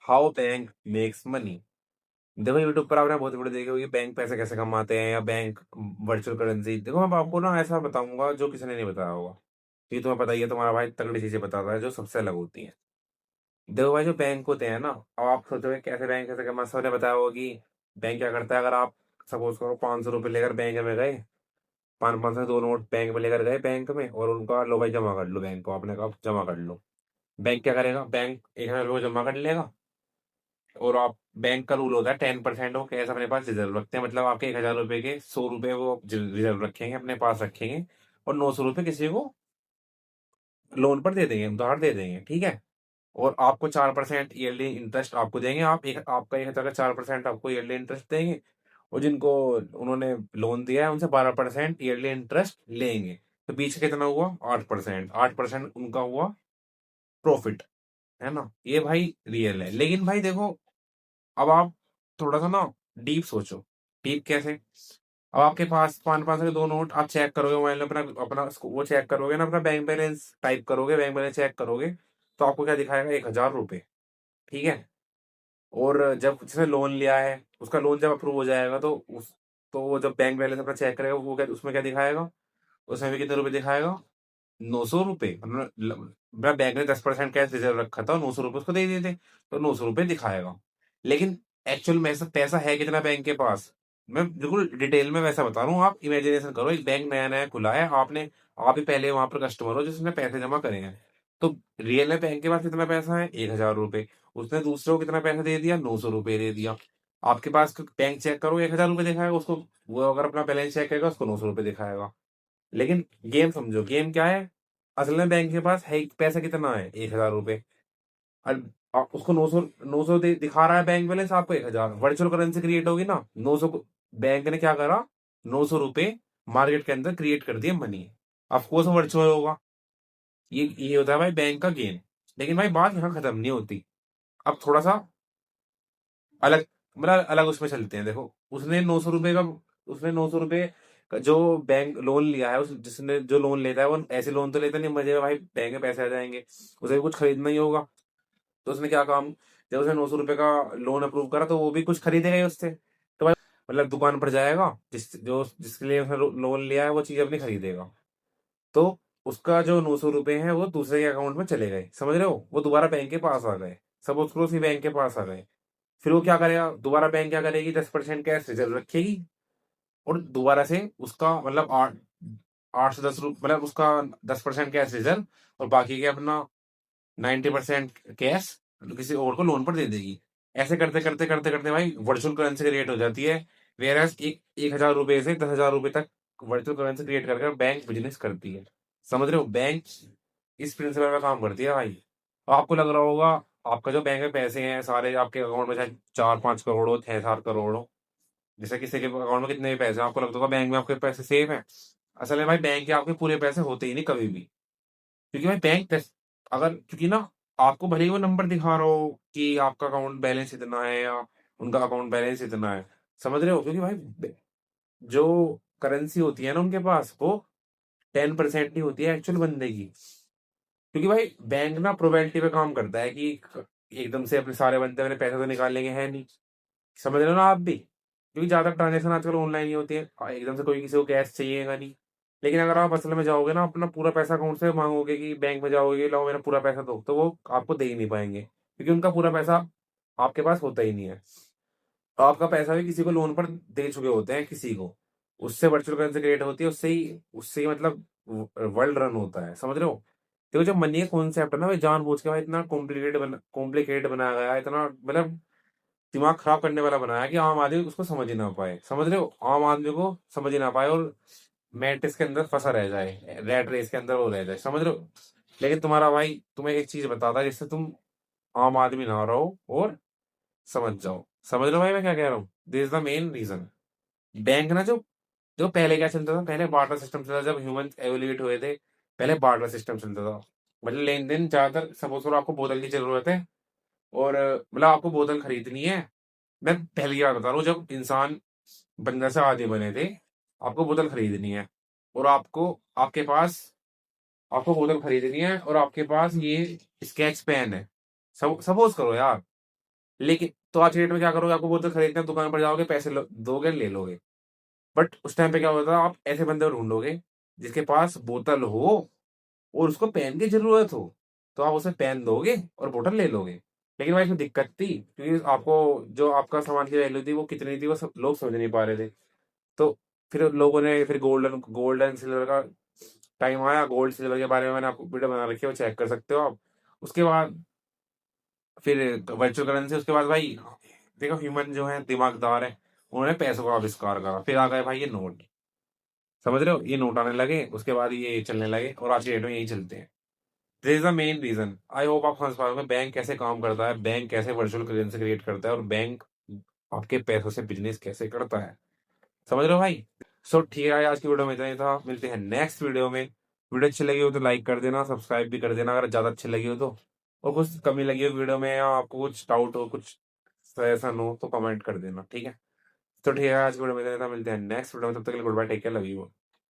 How bank makes money. देखो YouTube पर आपने बहुत वीडियो देखी होगी, बैंक पैसे कैसे कमाते हैं या बैंक वर्चुअल करेंसी। देखो मैं आपको ना ऐसा बताऊंगा जो किसी ने नहीं बताया होगा, क्योंकि तुम्हें पता ही है तुम्हारा भाई तगड़ी चीजें बताता है जो सबसे अलग होती हैं। देखो भाई जो बैंक होते हैं ना, अब आप सोचोगे कैसे बैंक कैसे कमा, सबने बताया होगा कि बैंक क्या करता है। अगर आप सपोज करो 500 रुपये लेकर बैंक में गए, 500 दो नोट बैंक में लेकर गए बैंक में, और उनका लो भाई जमा कर लो, बैंक को आपने कहा जमा कर लो। बैंक क्या करेगा, बैंक 1,000 रुपये जमा कर लेगा। और आप बैंक का रूल होता है 10% वो कैश अपने पास रिजर्व रखते हैं, मतलब आपके 1,000 रुपये के 100 रुपये वो रिजर्व रखेंगे, अपने पास रखेंगे। और 900 रुपये किसी को लोन पर दे देंगे, उधार दे देंगे, ठीक है। और आपको 4% ईयरली इंटरेस्ट आपको देंगे, आपका 1,000 का 4% आपको ईयरली इंटरेस्ट देंगे। और जिनको उन्होंने लोन दिया है उनसे 12% ईयरली इंटरेस्ट लेंगे। तो बीच का कितना हुआ, 8%। 8% उनका हुआ प्रॉफिट, है ना। ये भाई रियल है। लेकिन भाई देखो, अब आप थोड़ा सा ना डीप सोचो। डीप कैसे, अब आपके पास 500 के दो नोट, आप चेक करोगे मोबाइल में अपना अपना वो चेक करोगे ना, अपना बैंक बैलेंस टाइप करोगे, बैंक बैलेंस चेक करोगे, तो आपको क्या दिखाएगा, 1,000 रुपये, ठीक है। और जब जिसने लोन लिया है उसका लोन जब अप्रूव हो जाएगा, तो वो जब बैंक बैलेंस अपना चेक करेगा, वो क्या उसमें क्या दिखाएगा, उसमें भी कितने रुपए दिखाएगा, 900 रुपये। मेरा बैंक ने 10% कैश रिजर्व रखा था, 900 रुपये उसको दे दिए थे, तो 900 रुपये दिखाएगा। लेकिन एक्चुअल में ऐसा पैसा है कितना बैंक के पास, मैं बिल्कुल डिटेल में वैसा बता रहा हूँ। आप इमेजिनेशन करो, एक बैंक नया नया खुला है, आप ही पहले वहां पर कस्टमर हो जिसने पैसे जमा करे हैं। तो रियल में बैंक के पास कितना पैसा है, 1,000 रुपये। उसने दूसरे को कितना पैसा दे दिया, 900 रुपये दे दिया। आपके पास बैंक चेक करो, 1,000 रुपये दिखाएगा उसको। वो अगर अपना बैलेंस चेक करेगा उसको 900 रुपये दिखाएगा। लेकिन गेम समझो, गेम क्या है, असल में बैंक के पास है पैसा कितना है, 1,000 रुपये। और उसको 900 दिखा रहा है बैंक बैलेंस, आपको 1,000। वर्चुअल करेंसी क्रिएट होगी ना, 900 को बैंक ने क्या करा, 900 रुपये मार्केट के अंदर क्रिएट कर दिए मनी। ऑफकोर्स वर्चुअल होगा। ये होता है भाई बैंक का गेम। लेकिन भाई बात यहाँ खत्म नहीं होती। अब थोड़ा सा अलग, मतलब अलग उसमें चलते हैं। देखो, उसने 900 रुपये का जो बैंक लोन लिया है, उस जिसने जो लोन लेता है वो ऐसे लोन तो लेता नहीं मजे में, भाई बैंक में पैसे आ जाएंगे, उसे भी कुछ खरीदना ही होगा। तो उसने क्या काम, जब उसने 900 रुपये का लोन अप्रूव करा तो वो भी कुछ खरीदेगा ही उससे। तो भाई मतलब दुकान पर जाएगा, जिसके लिए उसने लोन लिया है वो चीज अपनी खरीदेगा। तो उसका जो 900 रुपये है वो दूसरे के अकाउंट में चले गए, समझ रहे हो, वो दोबारा बैंक के पास आ गए। सब उसको उसी बैंक के पास आ गए। फिर वो क्या करेगा, दोबारा बैंक क्या करेगी, 10% कैश रिजर्व रखेगी। और दोबारा से उसका मतलब 8 8 से 10 रुपये, मतलब उसका 10% कैश रिजर्व, और बाकी के अपना 90% कैश किसी और को लोन पर दे देगी। ऐसे करते करते करते करते भाई वर्चुअल करेंसी क्रिएट हो जाती है। वेयर एक 1,000 रुपये से 10,000 रुपये तक वर्चुअल करेंसी क्रिएट कर बैंक बिजनेस करती है। समझ रहे हो, बैंक इस प्रिंसिपल में काम करती है भाई। तो आपको लग रहा होगा आपका जो बैंक में पैसे हैं सारे आपके अकाउंट में, चाहे 4 5 करोड़ हो, 6 7 करोड़ हो, जैसे किसी के अकाउंट में कितने भी पैसे हैं, आपको लगता होगा बैंक में आपके पैसे सेफ हैं। असल में भाई बैंक के आपके पूरे पैसे होते ही नहीं कभी भी। क्योंकि भाई अगर क्योंकि ना आपको भले ही वो नंबर दिखा रहा हो कि आपका अकाउंट बैलेंस इतना है या उनका अकाउंट बैलेंस इतना है, समझ रहे हो, क्योंकि भाई जो करेंसी होती है ना उनके पास, वो 10% नहीं होती है एक्चुअल बंदे की। क्योंकि भाई बैंक ना प्रोबेबिलिटी पे काम करता है कि एकदम से अपने सारे बंदे अपने पैसे तो निकाल लेंगे, है नहीं। समझ रहे हो ना आप भी, क्योंकि ज्यादा ट्रांजेक्शन आजकल ऑनलाइन ही होती है, एकदम से कोई किसी को कैश चाहिएगा नहीं। लेकिन अगर आप असल में जाओगे ना, अपना पूरा पैसा अकाउंट से मांगोगे कि बैंक में जाओगे कि लाओ मेरा पूरा पैसा दो, तो वो आपको दे ही नहीं पाएंगे, क्योंकि उनका पूरा पैसा आपके पास होता ही नहीं है। तो आपका पैसा भी किसी को लोन पर दे चुके होते हैं किसी को, उससे वर्चुअल करेंसी क्रिएट होती है, उससे ही मतलब वर्ल्ड रन होता है, समझ रहे हो। देखो जो मनी का कॉन्सेप्ट है ना, भाई जानबूझ के भाई इतना कॉम्प्लिकेटेड बनाया गया है, इतना मतलब दिमाग खराब करने वाला बनाया है कि आम आदमी उसको समझ ही ना पाए, समझ रहे हो, आम आदमी को समझ ही ना पाए, और मैट्रिक्स के अंदर फंसा रह जाए, रेट रेस के अंदर वो रह जाए, समझ रहे हो। लेकिन तुम्हारा भाई तुम्हें एक चीज बताता है जिससे तुम आम आदमी ना रहो और समझ जाओ। समझ रहे हो भाई मैं क्या कह रहा हूँ, this is the main reason. Bank ना जो जो पहले क्या चलता था, पहले बार्टर सिस्टम चलता था, जब ह्यूमन एवोल्यूट हुए थे, पहले बार्टर सिस्टम चलता था। मतलब लेन देन ज्यादातर, सपोज करो आपको बोतल की जरूरत है, और मतलब आपको बोतल खरीदनी है। मैं पहली बात बता रहा हूँ, जब इंसान बंदर से आदि बने थे, आपको बोतल खरीदनी है, और आपको बोतल खरीदनी है और आपके पास ये स्केच पेन है। सपोज करो यार, लेकिन तो आज की डेट में क्या करोगे, आपको बोतल खरीदना है, दुकान पर जाओगे, पैसे दोगे, ले लोगे। बट उस टाइम पे क्या होता है, आप ऐसे बंदे ढूंढोगे जिसके पास बोतल हो और उसको पेन की जरूरत हो, तो आप उसे पेन दोगे और बोतल ले लोगे। लेकिन भाई इसमें दिक्कत थी, क्योंकि आपको जो आपका सामान की वैल्यू थी वो कितनी थी, वो सब लोग समझ नहीं पा रहे थे। तो फिर लोगों ने फिर गोल्डन गोल्डन सिल्वर का टाइम आया, गोल्ड सिल्वर के बारे में मैंने आपको वीडियो बना रखी है, वो चेक कर सकते हो आप। उसके बाद फिर वर्चुअल करेंसी, उसके बाद भाई देखो ह्यूमन जो है दिमागदार है, उन्होंने पैसों का आविष्कार करा, फिर आ गए भाई ये नोट। समझ रहे हो, ये नोट आने लगे, उसके बाद ये चलने लगे, और आज की डेट में यही चलते हैं। This is the main reason. I hope आप समझ पा रहे हो बैंक कैसे काम करता है, बैंक कैसे वर्चुअल करेंसी क्रिएट करता है, और बैंक आपके पैसों से बिजनेस कैसे करता है। समझ रहे हो भाई। सो ठीक है, आज की वीडियो में इतना ही था, मिलते हैं नेक्स्ट वीडियो में। वीडियो अच्छी लगी हो तो लाइक कर देना, सब्सक्राइब भी कर देना अगर ज्यादा अच्छी लगी हो तो। और कुछ कमी लगी हो वीडियो में, या आपको कुछ डाउट हो, कुछ सजेशन हो, तो कमेंट कर देना, ठीक है। तो ठीक है, आज की वीडियो में इतना ही था, मिलते हैं नेक्स्ट वीडियो में, तब तक के लिए good bye, take care, love you.